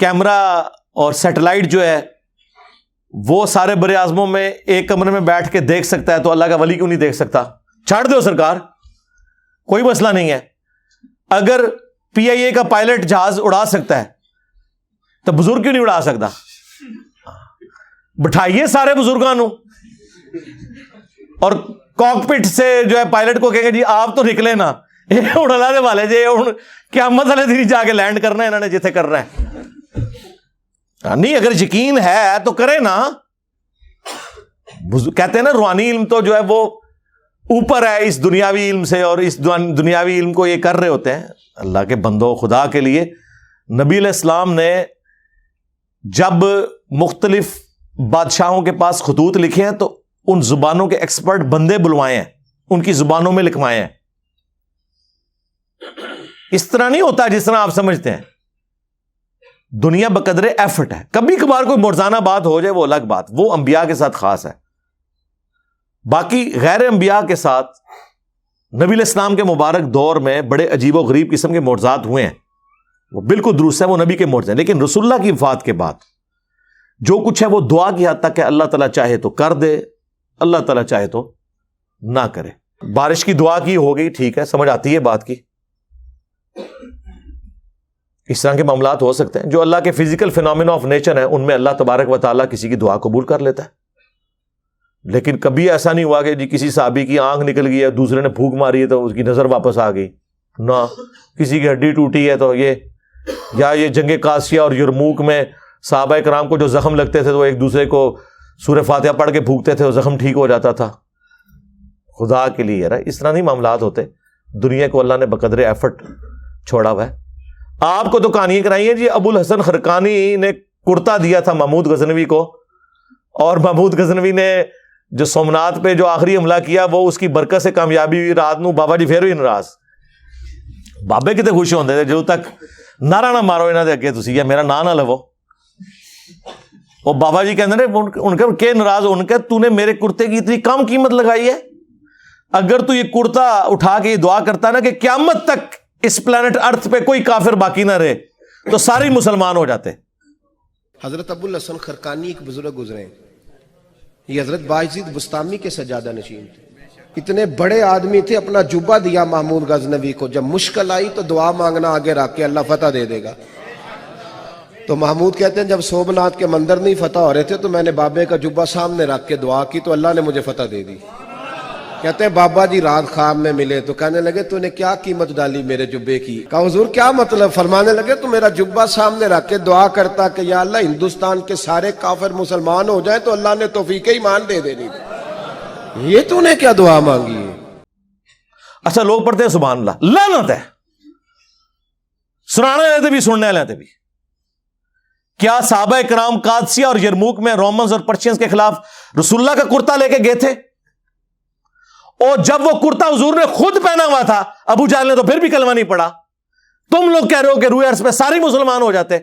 Camera اور satellite جو ہے وہ سارے بر اعظموں میں ایک کمرے میں بیٹھ کے دیکھ سکتا ہے، تو اللہ کا ولی کیوں نہیں دیکھ سکتا؟ چھاڑ دو سرکار، کوئی مسئلہ نہیں ہے۔ اگر پی آئی اے کا پائلٹ جہاز اڑا سکتا ہے تو بزرگ کیوں نہیں اڑا سکتا؟ بٹھائیے سارے بزرگانوں، اور کاکپٹ سے جو ہے پائلٹ کو کہیں گے جی آپ تو نکلے نا، یہ اڑلا دے والے جی قیامت والے دن جا کے لینڈ کرنا ہے انہوں نے جتنے کرنا ہے۔ نہیں، اگر یقین ہے تو کرے نا۔ کہتے ہیں نا روحانی علم تو جو ہے وہ اوپر ہے اس دنیاوی علم سے، اور اس دنیاوی علم کو یہ کر رہے ہوتے ہیں۔ اللہ کے بندو، خدا کے لیے نبی علیہ السلام نے جب مختلف بادشاہوں کے پاس خطوط لکھے ہیں تو ان زبانوں کے ایکسپرٹ بندے بلوائے ہیں، ان کی زبانوں میں لکھوائے ہیں۔ اس طرح نہیں ہوتا جس طرح آپ سمجھتے ہیں۔ دنیا بقدر ایفرٹ ہے۔ کبھی کبھار کوئی مرزانہ بات ہو جائے وہ الگ بات، وہ انبیاء کے ساتھ خاص ہے۔ باقی غیر انبیاء کے ساتھ نبی علیہ السلام کے مبارک دور میں بڑے عجیب و غریب قسم کے معجزات ہوئے ہیں، وہ بالکل درست ہے، وہ نبی کے معجزے ہیں۔ لیکن رسول اللہ کی وفات کے بعد جو کچھ ہے وہ دعا کی حد تک ہے، اللہ تعالیٰ چاہے تو کر دے، اللہ تعالیٰ چاہے تو نہ کرے۔ بارش کی دعا کی ہو گئی، ٹھیک ہے، سمجھ آتی ہے بات کی۔ اس طرح کے معاملات ہو سکتے ہیں۔ جو اللہ کے فزیکل فینومینا آف نیچر ہیں ان میں اللہ تبارک و تعالیٰ کسی کی دعا قبول کر لیتا ہے۔ لیکن کبھی ایسا نہیں ہوا کہ جی کسی صحابی کی آنکھ نکل گئی ہے، دوسرے نے پھونک ماری ہے تو اس کی نظر واپس آ گئی، نہ کسی کی ہڈی ٹوٹی ہے تو یہ، یا یہ جنگ قادسیہ اور یرموک میں صحابہ کرام کو جو زخم لگتے تھے تو ایک دوسرے کو سورہ فاتحہ پڑھ کے پھونکتے تھے، وہ زخم ٹھیک ہو جاتا تھا۔ خدا کے لیے یار اس طرح نہیں معاملات ہوتے۔ دنیا کو اللہ نے بقدر ایفرٹ چھوڑا ہوا ہے۔ آپ کو تو کہانیاں کرائی ہیں جی، ابو الحسن خرقانی نے کرتا دیا تھا محمود غزنوی کو، اور محمود غزنوی نے جو سومنات پہ جو آخری حملہ کیا وہ اس کی برکت سے کامیابی ہوئی۔ رات نو بابا جی پھر ہوئی ناراض، بابے کتنے خوش ہوندے تھے، جدوں تک نعرہ نہ مارو انہاں دے اگے تسی یا میرا نام نہ لو۔ اور بابا جی کہتے ہیں ان کے کہ ناراض ان کے، تو نے میرے کرتے کی اتنی کم قیمت لگائی ہے، اگر تو یہ کرتا اٹھا کے یہ دعا کرتا نا کہ قیامت تک اس پلانٹ ارتھ پہ کوئی کافر باقی نہ رہے تو سارے مسلمان ہو جاتے۔ حضرت ابو الحسن خرقانی ایک بزرگ گزرے ہیں، یہ حضرت باعزید بستامی کے سجادہ نشین تھے۔ اتنے بڑے آدمی تھے، اپنا جبہ دیا محمود غزنوی کو، جب مشکل آئی تو دعا مانگنا آگے رکھ کے اللہ فتح دے دے گا۔ تو محمود کہتے ہیں جب سومنات کے مندر نہیں فتح ہو رہے تھے تو میں نے بابے کا جبہ سامنے رکھ کے دعا کی تو اللہ نے مجھے فتح دے دی۔ کہتے ہیں بابا جی رات خواب میں ملے تو کہنے لگے تو نے کیا قیمت ڈالی میرے جبے کی؟ کہا حضور کیا مطلب؟ فرمانے لگے تو میرا جبہ سامنے رکھ کے دعا کرتا کہ یا اللہ ہندوستان کے سارے کافر مسلمان ہو جائیں تو اللہ نے توفیق ایمان دے دینی، یہ تو نے کیا دعا مانگی ہے؟ اچھا لوگ پڑھتے ہیں سبحان اللہ، لعنت ہے، سنانے والے بھی سننے والے بھی۔ کیا صحابہ کرام قادسیہ اور یرموک میں رومنز اور پرشینز کے خلاف رسول اللہ کا کرتا لے کے گئے تھے؟ اور جب وہ کرتا حضور نے خود پہنا ہوا تھا ابو جہل نے تو پھر بھی کلمہ نہیں پڑھا۔ تم لوگ کہہ رہے ہو کہ روئے عرض پہ سارے مسلمان ہو جاتے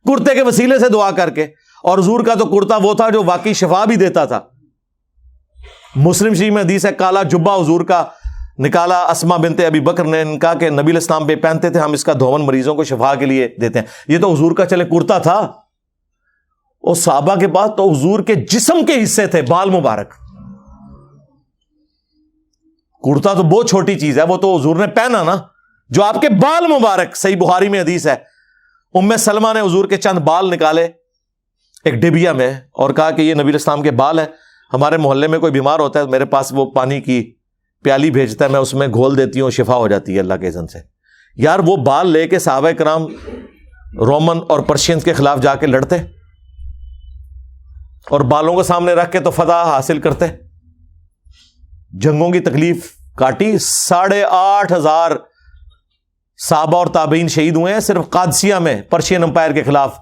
کرتے کے وسیلے سے دعا کر کے، اور حضور کا تو کرتا وہ تھا جو واقعی شفا بھی دیتا تھا۔ مسلم شریف میں حدیث ہے کالا جبہ حضور کا نکالا اسما بنت ابی بکر نے، ان کا کہ نبی علیہ السلام پہ پہنتے تھے، ہم اس کا دھون مریضوں کو شفا کے لیے دیتے ہیں۔ یہ تو حضور کا چلے کرتا تھا، اور صحابہ کے پاس تو حضور کے جسم کے حصے تھے، بال مبارک۔ کرتا تو بہت چھوٹی چیز ہے، وہ تو حضور نے پہنا نا، جو آپ کے بال مبارک۔ صحیح بخاری میں حدیث ہے ام سلمہ نے حضور کے چند بال نکالے ایک ڈبیا میں اور کہا کہ یہ نبی علیہ السلام کے بال ہیں، ہمارے محلے میں کوئی بیمار ہوتا ہے میرے پاس وہ پانی کی پیالی بھیجتا ہے، میں اس میں گھول دیتی ہوں، شفا ہو جاتی ہے اللہ کے اذن سے۔ یار وہ بال لے کے صحابہ کرام رومن اور پرشینز کے خلاف جا کے لڑتے اور بالوں کو سامنے رکھ کے تو فتح حاصل کرتے، جنگوں کی تکلیف کاٹی۔ 8,500 صحابہ اور تابعین شہید ہوئے ہیں صرف قادسیہ میں پرشین امپائر کے خلاف۔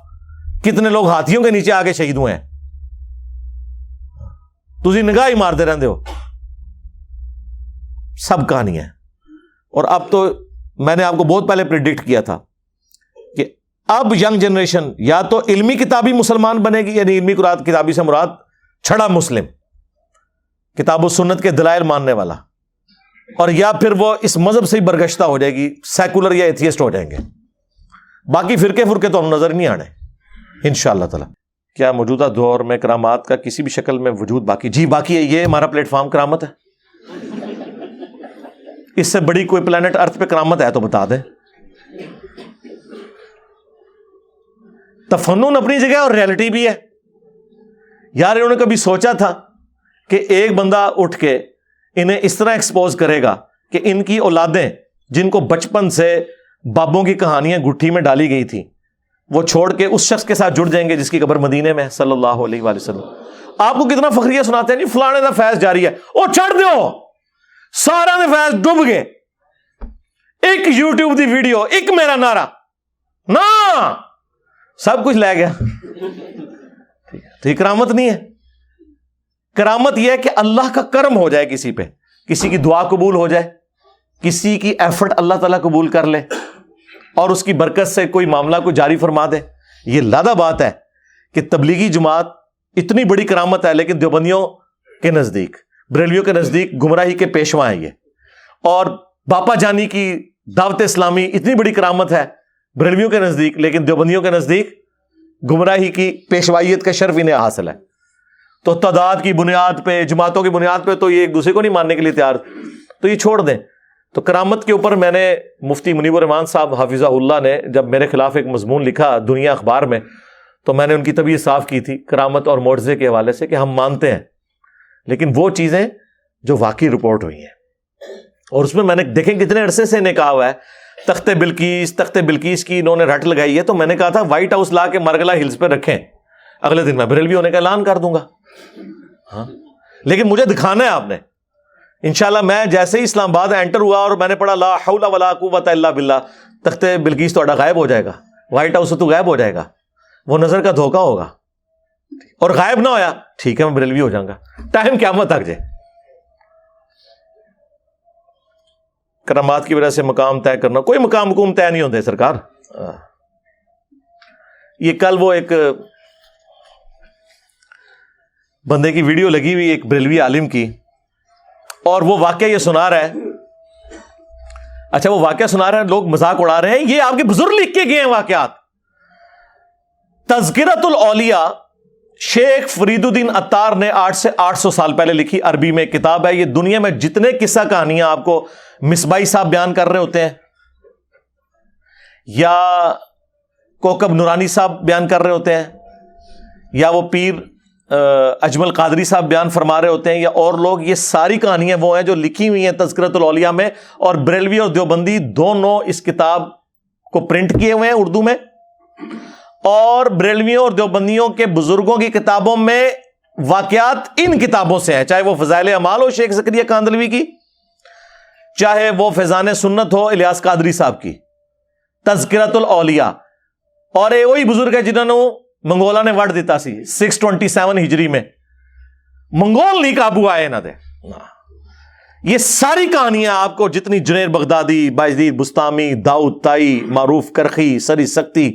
کتنے لوگ ہاتھیوں کے نیچے آگے شہید ہوئے ہیں، تسی نگاہ ہی مار دے رہتے ہو، سب کہانی ہے۔ اور اب تو میں نے آپ کو بہت پہلے پریڈکٹ کیا تھا کہ اب ینگ جنریشن یا تو علمی کتابی مسلمان بنے گی، یعنی علمی کتابی سے مراد چھڑا مسلم، کتاب و سنت کے دلائل ماننے والا، اور یا پھر وہ اس مذہب سے ہی برگشتہ ہو جائے گی، سیکولر یا ایتھیسٹ ہو جائیں گے۔ باقی فرقے تو ہم نظر نہیں آنے۔ انشاءاللہ تعالی. کیا موجودہ دور میں کرامات کا کسی بھی شکل میں وجود باقی؟ جی باقی ہے. یہ ہمارا پلیٹ فارم کرامت ہے. اس سے بڑی کوئی پلانٹ ارتھ پہ کرامت ہے تو بتا دیں. تفنن اپنی جگہ اور ریئلٹی بھی ہے. یار انہوں نے کبھی سوچا تھا کہ ایک بندہ اٹھ کے انہیں اس طرح ایکسپوز کرے گا کہ ان کی اولادیں جن کو بچپن سے بابوں کی کہانیاں گٹھی میں ڈالی گئی تھی وہ چھوڑ کے اس شخص کے ساتھ جڑ جائیں گے جس کی قبر مدینے میں ہے صلی اللہ علیہ وآلہ وسلم. آپ کو کتنا فخریہ سناتے ہیں, نہیں فلانے دا فیض جاری ہے, او چھڑ دیو سارا نے فیض ڈوب گئے. ایک یوٹیوب دی ویڈیو, ایک میرا نعرہ نا سب کچھ لے گیا. تو یہ کرامت نہیں ہے. کرامت یہ ہے کہ اللہ کا کرم ہو جائے کسی پہ, کسی کی دعا قبول ہو جائے, کسی کی ایفرٹ اللہ تعالیٰ قبول کر لے اور اس کی برکت سے کوئی معاملہ کو جاری فرما دے. یہ لادہ بات ہے کہ تبلیغی جماعت اتنی بڑی کرامت ہے, لیکن دیوبندیوں کے نزدیک, بریلویوں کے نزدیک گمراہی کے پیشوا ہیں یہ. اور باپا جانی کی دعوت اسلامی اتنی بڑی کرامت ہے بریلویوں کے نزدیک, لیکن دیوبندیوں کے نزدیک گمراہی کی پیشوائیت کا شرف انہیں حاصل ہے. تو تعداد کی بنیاد پہ, جماعتوں کی بنیاد پہ تو یہ ایک دوسرے کو نہیں ماننے کے لیے تیار, تو یہ چھوڑ دیں. تو کرامت کے اوپر میں نے مفتی منیب الرحمان صاحب حافظہ اللہ نے جب میرے خلاف ایک مضمون لکھا دنیا اخبار میں, تو میں نے ان کی طبیعت صاف کی تھی کرامت اور معجزے کے حوالے سے کہ ہم مانتے ہیں, لیکن وہ چیزیں جو واقعی رپورٹ ہوئی ہیں. اور اس میں نے دیکھیں کتنے عرصے سے انہیں کہا ہوا ہے تخت بلقیس کی انہوں نے رٹ لگائی ہے. تو میں نے کہا تھا وائٹ ہاؤس لا کے مرگلا ہلز پہ رکھیں, اگلے دن میں بریلوی ہونے کا اعلان کر دوں گا. ہاں لیکن مجھے دکھانا ہے آپ نے. انشاءاللہ میں جیسے ہی اسلام آباد انٹر ہوا اور میں نے پڑھا لا حول ولا قوت الا باللہ, تخت بلقیس تو غائب ہو جائے گا, وائٹ ہاؤس تو غائب ہو جائے گا, وہ نظر کا دھوکہ ہوگا. اور غائب نہ ہویا ٹھیک ہے میں بریلوی ہو جاؤں گا, ٹائم قیامت تک جائے. کرامات کی وجہ سے مقام طے کرنا, کوئی مقام طے نہیں ہوتے سرکار. یہ کل وہ ایک بندے کی ویڈیو لگی ہوئی ایک بریلوی عالم کی, اور وہ واقعہ یہ سنا رہا ہے. اچھا وہ واقعہ سنا رہے ہیں, لوگ مذاق اڑا رہے ہیں, یہ آپ کے بزرگ لکھ کے گئے ہیں واقعات. تذکرۃ الاولیاء شیخ فرید الدین عطار نے 800 سال پہلے لکھی, عربی میں کتاب ہے. یہ دنیا میں جتنے قصہ کہانیاں آپ کو مصباحی صاحب بیان کر رہے ہوتے ہیں یا کوکب نورانی صاحب بیان کر رہے ہوتے ہیں یا وہ پیر اجمل قادری صاحب بیان فرما رہے ہوتے ہیں یا اور لوگ, یہ ساری کہانیاں وہ ہیں جو لکھی ہوئی ہیں تذکرۃ الاولیاء میں. اور بریلوی اور دیوبندی دونوں اس کتاب کو پرنٹ کیے ہوئے ہیں اردو میں, اور بریلویوں اور دیوبندیوں کے بزرگوں کی کتابوں میں واقعات ان کتابوں سے ہیں, چاہے وہ فضائل اعمال ہو شیخ زکریا کاندلوی کی, چاہے وہ فیضان سنت ہو الیاس قادری صاحب کی, تذکرۃ الاولیاء. اور یہ وہی بزرگ ہے جنہوں نے منگولا نے وڈ دیتا سی 627 ہجری میں, منگول نہیں قابو آئے نہ دے. یہ ساری کہانیاں آپ کو جتنی جنید بغدادی, بایزید بستامی, داؤد طائی, معروف کرخی, سری سکتی,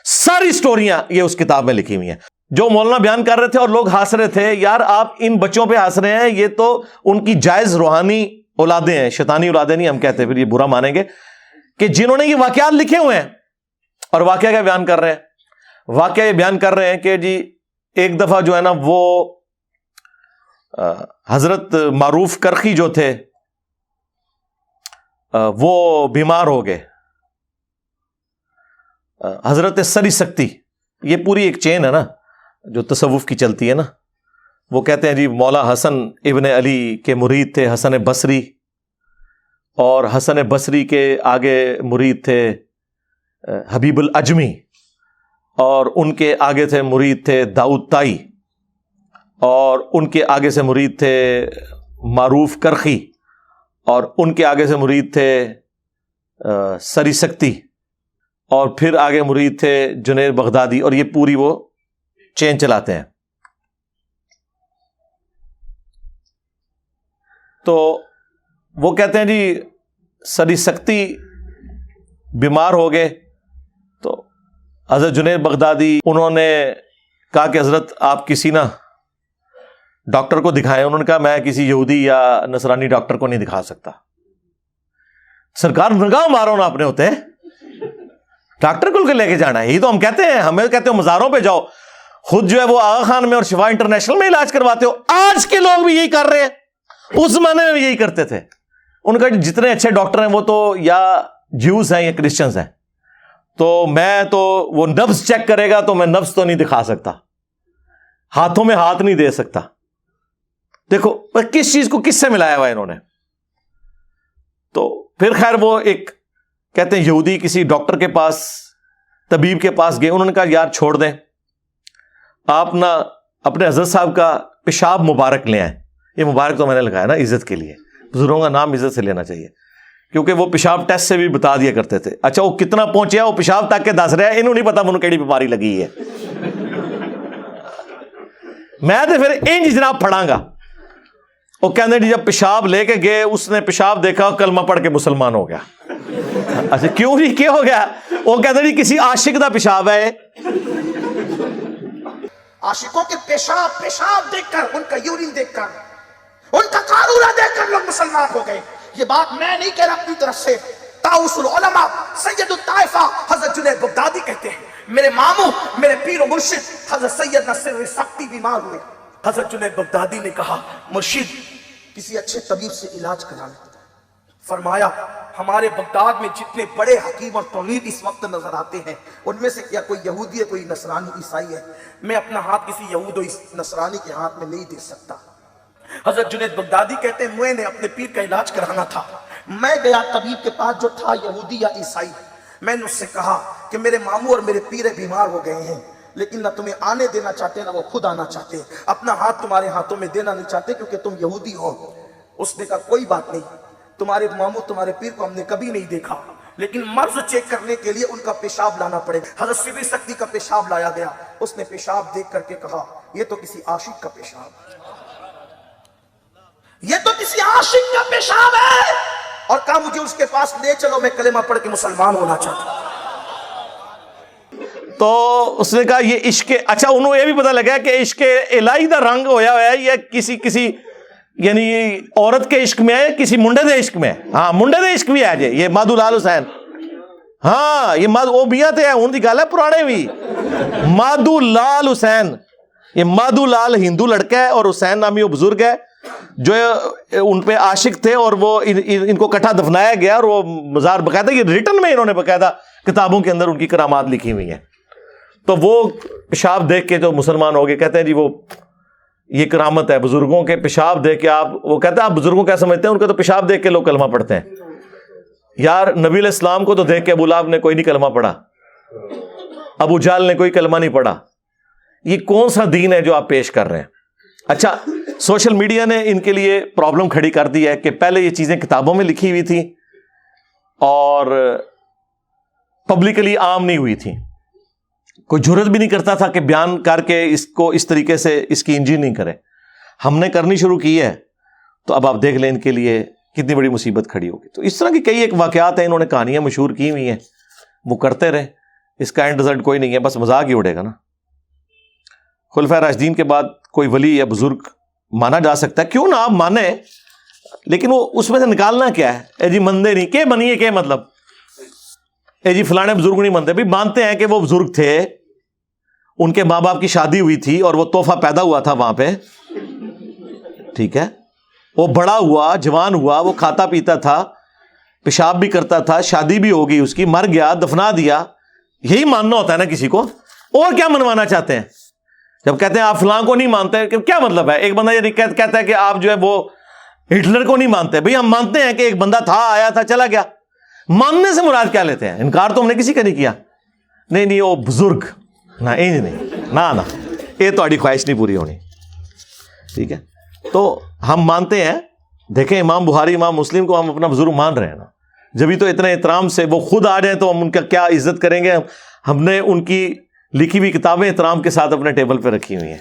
ساری سٹوریاں یہ اس کتاب میں لکھی ہوئی ہیں. جو مولانا بیان کر رہے تھے اور لوگ ہنس رہے تھے, یار آپ ان بچوں پہ ہنس رہے ہیں, یہ تو ان کی جائز روحانی اولادیں ہیں, شیطانی اولادیں نہیں ہم کہتے, پھر یہ برا مانیں گے, کہ جنہوں نے یہ واقعات لکھے ہوئے ہیں. اور واقعہ کیا بیان کر رہے ہیں؟ واقعہ یہ بیان کر رہے ہیں کہ جی ایک دفعہ جو ہے نا وہ حضرت معروف کرخی جو تھے وہ بیمار ہو گئے. حضرت سری سکتی, یہ پوری ایک چین ہے نا جو تصوف کی چلتی ہے نا, وہ کہتے ہیں جی مولا حسن ابن علی کے مرید تھے حسن بصری, اور حسن بصری کے آگے مرید تھے حبیب العجمی, اور ان کے آگے تھے مرید تھے داؤد طائی, اور ان کے آگے سے مرید تھے معروف کرخی, اور ان کے آگے سے مرید تھے سری سکتی, اور پھر آگے مرید تھے جنید بغدادی, اور یہ پوری وہ چین چلاتے ہیں. تو وہ کہتے ہیں جی سری سکتی بیمار ہو گئے, تو حضرت جنید بغدادی انہوں نے کہا کہ حضرت آپ کسی نا ڈاکٹر کو دکھائیں. انہوں نے کہا میں کسی یہودی یا نصرانی ڈاکٹر کو نہیں دکھا سکتا. سرکار نگاہ مارو نا اپنے ہوتے ہیں, ڈاکٹر کو لے کے جانا ہے. یہی تو ہم کہتے ہیں, ہمیں کہتے ہو مزاروں پہ جاؤ, خود جو ہے وہ آغا خان میں اور شفا انٹرنیشنل میں علاج کرواتے ہو. آج کے لوگ بھی یہی کر رہے ہیں, اس زمانے میں بھی یہی کرتے تھے. ان کا جتنے اچھے ڈاکٹر ہیں وہ تو یا جیوز ہیں یا کرسچنز ہیں. تو میں تو وہ نبض چیک کرے گا تو میں نبض تو نہیں دکھا سکتا, ہاتھوں میں ہاتھ نہیں دے سکتا. دیکھو کس چیز کو کس سے ملایا ہوا انہوں نے. تو پھر خیر وہ ایک کہتے ہیں یہودی کسی ڈاکٹر کے پاس, طبیب کے پاس گئے. انہوں نے کہا یار چھوڑ دیں, آپ نا اپنے حضرت صاحب کا پیشاب مبارک لے آئیں. یہ مبارک تو میں نے لگایا نا عزت کے لیے, بزرگوں کا نام عزت سے لینا چاہیے, کیونکہ وہ پیشاب ٹیسٹ سے بھی بتا دیا کرتے تھے. اچھا وہ کتنا پہنچیا, وہ پیشاب تک کے دس رہا ہے, انہوں نہیں پتا منہ کیڑی بیماری لگی ہے. میں تو پھر انج جناب پڑھاں گا. وہ کہتے جی جب پیشاب لے کے گئے, اس نے پیشاب دیکھا, کلمہ پڑھ کے مسلمان ہو گیا. اچھا کیوں جی, کیا ہو گیا؟ وہ کہتے جی کسی عاشق دا پیشاب ہے. عاشقوں کے پیشاب دیکھ کر, ان کا یورین دیکھ کر, ان کا قارورہ دیکھ کر لوگ مسلمان ہو گئے. یہ بات میں نہیں کہہ رہا اپنی طرف سے, طاؤس العلماء سید الطائفہ حضرت جنید بغدادی کہتے ہیں, میرے ماموں میرے پیر و مرشد حضرت سید نصر سختی بیمار ہوئے. حضرت جنید بغدادی نے کہا مرشد کسی اچھے طبیب سے علاج کرانا. فرمایا ہمارے بغداد میں جتنے بڑے حکیم اور طبیب اس وقت نظر آتے ہیں, ان میں سے کیا کوئی یہودی ہے, کوئی نصرانی عیسائی ہے؟ میں اپنا ہاتھ کسی یہود و نصرانی کے ہاتھ میں نہیں دے سکتا. حضرت جنید بغدادی کہتے ہیں میں نے اپنے پیر کا علاج کرانا تھا. میں گیا طبیب کے پاس جو تھا یہودی یا عیسائی. میں نے اس سے کہا کہ میرے ماموں اور میرے پیر بیمار ہو گئے ہیں, لیکن نہ تمہیں آنے دینا چاہتے نہ وہ خود آنا چاہتے, اپنا ہاتھ تمہارے ہاتھوں میں دینا نہیں چاہتے کیونکہ تم یہودی ہو. اس نے کہا کوئی بات نہیں, تمہارے ماموں تمہارے پیر کو ہم نے کبھی نہیں دیکھا, لیکن مرض چیک کرنے کے لیے ان کا پیشاب لانا پڑے. حضرت سری سختی کا پیشاب لایا گیا. اس نے پیشاب دیکھ کر کے کہا یہ تو کسی عاشق کا پیشاب, یہ تو کسی عاشق کا پیشاب ہے, اور کہا مجھے اس کے پاس لے چلو, میں کلمہ پڑھ کے مسلمان ہونا چاہتا ہوں. تو اس نے کہا یہ عشق, اچھا انہوں یہ بھی پتہ لگا کہ عشق الہی دا رنگ ہویا ہوا ہے, یہ کسی یعنی عورت کے عشق میں ہے, کسی منڈے دے عشق میں ہے. ہاں منڈے دے عشق بھی ہے جی, یہ مادھو لال حسین. ہاں یہ وہ میاں تے ہن دی گل ہے پرانے بھی, مادھو لال حسین. یہ مادھو لال ہندو لڑکا ہے اور حسین نامی وہ بزرگ ہے جو ان پہ عاشق تھے, اور وہ ان کو کٹھا دفنایا گیا, اور وہ مزار باقاعدہ یہ ریٹن میں انہوں نے باقاعدہ کتابوں کے اندر ان کی کرامات لکھی ہوئی ہیں. تو وہ پیشاب دیکھ کے جو مسلمان ہو گئے, کہتے ہیں جی وہ یہ کرامت ہے بزرگوں کے پیشاب دیکھ کے. آپ وہ کہتے ہیں آپ بزرگوں کیا سمجھتے ہیں, ان کا تو پیشاب دیکھ کے لوگ کلمہ پڑھتے ہیں. یار نبی علیہ السلام کو تو دیکھ کے ابو لہب نے کوئی نہیں کلمہ پڑھا, ابو جہل نے کوئی کلمہ نہیں پڑھا. یہ کون سا دین ہے جو آپ پیش کر رہے ہیں؟ اچھا سوشل میڈیا نے ان کے لیے پرابلم کھڑی کر دی ہے کہ پہلے یہ چیزیں کتابوں میں لکھی ہوئی تھی اور پبلکلی عام نہیں ہوئی تھی, کوئی جرت بھی نہیں کرتا تھا کہ بیان کر کے اس کو اس طریقے سے اس کی انجین نہیں کرے. ہم نے کرنی شروع کی ہے, تو اب آپ دیکھ لیں ان کے لیے کتنی بڑی مصیبت کھڑی ہوگی. تو اس طرح کی کئی ایک واقعات ہیں, انہوں نے کہانیاں مشہور کی ہوئی ہیں, وہ کرتے رہے, اس کا اینڈ رزلٹ کوئی نہیں ہے, بس مذاق ہی اڑے گا نا. خلفائے راشدین کے بعد کوئی ولی یا بزرگ مانا جا سکتا ہے, کیوں نہ آپ مانیں, لیکن وہ اس میں سے نکالنا کیا ہے؟ اے جی مندے نہیں, کہ منیے کہ مطلب اے جی فلانے بزرگ نہیں مانتے. بھی مانتے ہیں کہ وہ بزرگ تھے, ان کے ماں باپ کی شادی ہوئی تھی اور وہ تحفہ پیدا ہوا تھا وہاں پہ, ٹھیک ہے, وہ بڑا ہوا, جوان ہوا, وہ کھاتا پیتا تھا, پیشاب بھی کرتا تھا, شادی بھی ہوگی اس کی, مر گیا, دفنا دیا. یہی ماننا ہوتا ہے نا کسی کو, اور کیا منوانا چاہتے ہیں؟ جب کہتے ہیں آپ فلاں کو نہیں مانتے, کیا مطلب ہے؟ ایک بندہ یہ کہتا ہے کہ آپ جو ہے وہ ہٹلر کو نہیں مانتے. بھئی ہم مانتے ہیں کہ ایک بندہ تھا, آیا تھا, چلا گیا. ماننے سے مراد کیا لیتے ہیں؟ انکار تو ہم نے کسی کا نہیں کیا. نہیں وہ بزرگ نہ, انج نہیں, نہ یہ تہاڈی خواہش نہیں پوری ہونی, ٹھیک ہے. تو ہم مانتے ہیں, دیکھیں امام بخاری امام مسلم کو ہم اپنا بزرگ مان رہے ہیں نا, جبھی تو اتنے احترام سے وہ خود آ جائیں تو ہم ان کا کیا عزت کریں گے. ہم نے ان کی لکھی ہوئی کتابیں احترام کے ساتھ اپنے ٹیبل پہ رکھی ہوئی ہیں.